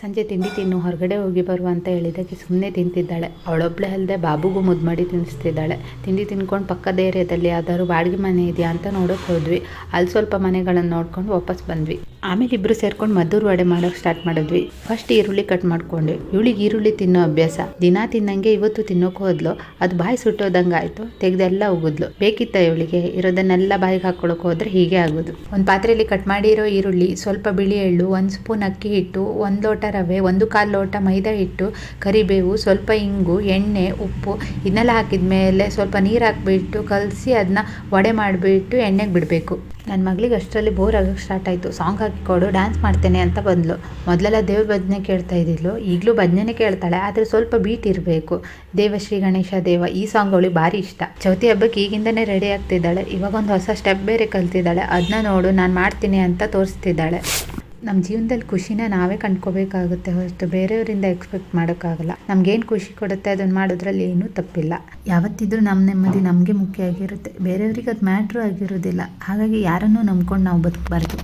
ಸಂಜೆ ತಿಂಡಿ ತಿನ್ನು ಹೊರಗಡೆ ಹೋಗಿ ಬರುವ ಅಂತ ಹೇಳಿದಕ್ಕೆ ಸುಮ್ಮನೆ ತಿಂತಿದ್ದಾಳೆ. ಅವಳೊಬ್ಬಳೆ ಅಲ್ಲದೆ ಬಾಬುಗೂ ಮುದ್ದು ಮಾಡಿ ತಿನ್ನಿಸ್ತಿದ್ದಾಳೆ. ತಿಂಡಿ ತಿನ್ಕೊಂಡು ಪಕ್ಕದ ಏರಿಯಾದಲ್ಲಿ ಯಾವ್ದಾದ್ರು ಬಾಡಿಗೆ ಮನೆ ಇದೆಯಾ ಅಂತ ನೋಡೋಕೆ ಹೋದ್ವಿ. ಅಲ್ಲಿ ಸ್ವಲ್ಪ ಮನೆಗಳನ್ನು ನೋಡ್ಕೊಂಡು ವಾಪಸ್ ಬಂದ್ವಿ. ಆಮೇಲೆ ಇಬ್ಬರು ಸೇರ್ಕೊಂಡು ಮದ್ದೂರು ವಡೆ ಮಾಡೋಕೆ ಸ್ಟಾರ್ಟ್ ಮಾಡಿದ್ವಿ. ಫಸ್ಟ್ ಈರುಳ್ಳಿ ಕಟ್ ಮಾಡ್ಕೊಂಡ್ವಿ. ಇವಳಿಗೆ ಈರುಳ್ಳಿ ತಿನ್ನೋ ಅಭ್ಯಾಸ, ದಿನ ತಿನ್ನಂಗೆ ಇವತ್ತು ತಿನ್ನೋಕೆ ಹೋದ್ಲು. ಅದು ಬಾಯಿ ಸುಟ್ಟೋದಂಗೆ ಆಯಿತು, ತೆಗೆದೆಲ್ಲ ಉಗಿದ್ಲು. ಬೇಕಿತ್ತ ಇವಳಿಗೆ ಇರೋದನ್ನೆಲ್ಲ ಬಾಯಿಗೆ ಹಾಕ್ಕೊಳಕ್ಕೆ ಹೋದ್ರೆ ಹೀಗೆ ಆಗೋದು. ಒಂದು ಪಾತ್ರೆಯಲ್ಲಿ ಕಟ್ ಮಾಡಿರೋ ಈರುಳ್ಳಿ, ಸ್ವಲ್ಪ ಬಿಳಿ ಎಳ್ಳು, 1 ಸ್ಪೂನ್ ಅಕ್ಕಿ ಹಿಟ್ಟು, 1 ಲೋಟ ರವೆ, 1/4 ಲೋಟ ಮೈದಾ ಹಿಟ್ಟು, ಕರಿಬೇವು, ಸ್ವಲ್ಪ ಇಂಗು, ಎಣ್ಣೆ, ಉಪ್ಪು ಇದನ್ನೆಲ್ಲ ಹಾಕಿದ ಮೇಲೆ ಸ್ವಲ್ಪ ನೀರು ಹಾಕಿಬಿಟ್ಟು ಕಲಸಿ ಅದನ್ನ ವಡೆ ಮಾಡಿಬಿಟ್ಟು ಎಣ್ಣೆಗೆ ಬಿಡಬೇಕು. ನನ್ನ ಮಗಳಿಗೆ ಅಷ್ಟರಲ್ಲಿ ಬೋರ್ ಆಗೋಕ್ಕೆ ಸ್ಟಾರ್ಟ್ ಆಯಿತು. ಸಾಂಗ್ ಹಾಕಿಕೊಡು, ಡ್ಯಾನ್ಸ್ ಮಾಡ್ತೇನೆ ಅಂತ ಬಂದಳು. ಮೊದಲೆಲ್ಲ ದೇವ್ರ ಭಜನೆ ಕೇಳ್ತಾ ಇದ್ದಿದ್ಲು, ಈಗಲೂ ಭಜನೆ ಕೇಳ್ತಾಳೆ, ಆದರೆ ಸ್ವಲ್ಪ ಬೀಟ್ ಇರಬೇಕು. ದೇವಶ್ರೀ ಗಣೇಶ ದೇವ ಈ ಸಾಂಗ್ ಅವಳಿಗೆ ಭಾರಿ ಇಷ್ಟ. ಚೌತಿ ಹಬ್ಬಕ್ಕೆ ಈಗಿಂದನೇ ರೆಡಿ ಆಗ್ತಿದ್ದಾಳೆ. ಇವಾಗ ಒಂದು ಹೊಸ ಸ್ಟೆಪ್ ಬೇರೆ ಕಲ್ತಿದ್ದಾಳೆ. ಅದನ್ನ ನೋಡು ನಾನು ಮಾಡ್ತೀನಿ ಅಂತ ತೋರಿಸ್ತಿದ್ದಾಳೆ. ನಮ್ಮ ಜೀವನದಲ್ಲಿ ಖುಷಿನ ನಾವೇ ಕಂಡ್ಕೋಬೇಕಾಗುತ್ತೆ ಹೊರತು ಬೇರೆಯವರಿಂದ ಎಕ್ಸ್ಪೆಕ್ಟ್ ಮಾಡೋಕ್ಕಾಗಲ್ಲ. ನಮ್ಗೇನು ಖುಷಿ ಕೊಡುತ್ತೆ ಅದನ್ನು ಮಾಡೋದ್ರಲ್ಲಿ ಏನೂ ತಪ್ಪಿಲ್ಲ. ಯಾವತ್ತಿದ್ರೂ ನಮ್ಮ ನೆಮ್ಮದಿ ನಮಗೆ ಮುಖ್ಯ ಆಗಿರುತ್ತೆ, ಬೇರೆಯವ್ರಿಗೆ ಅದು ಮ್ಯಾಟ್ರೂ ಆಗಿರೋದಿಲ್ಲ. ಹಾಗಾಗಿ ಯಾರನ್ನೂ ನಂಬ್ಕೊಂಡು ನಾವು ಬದುಕಬಾರ್ದು.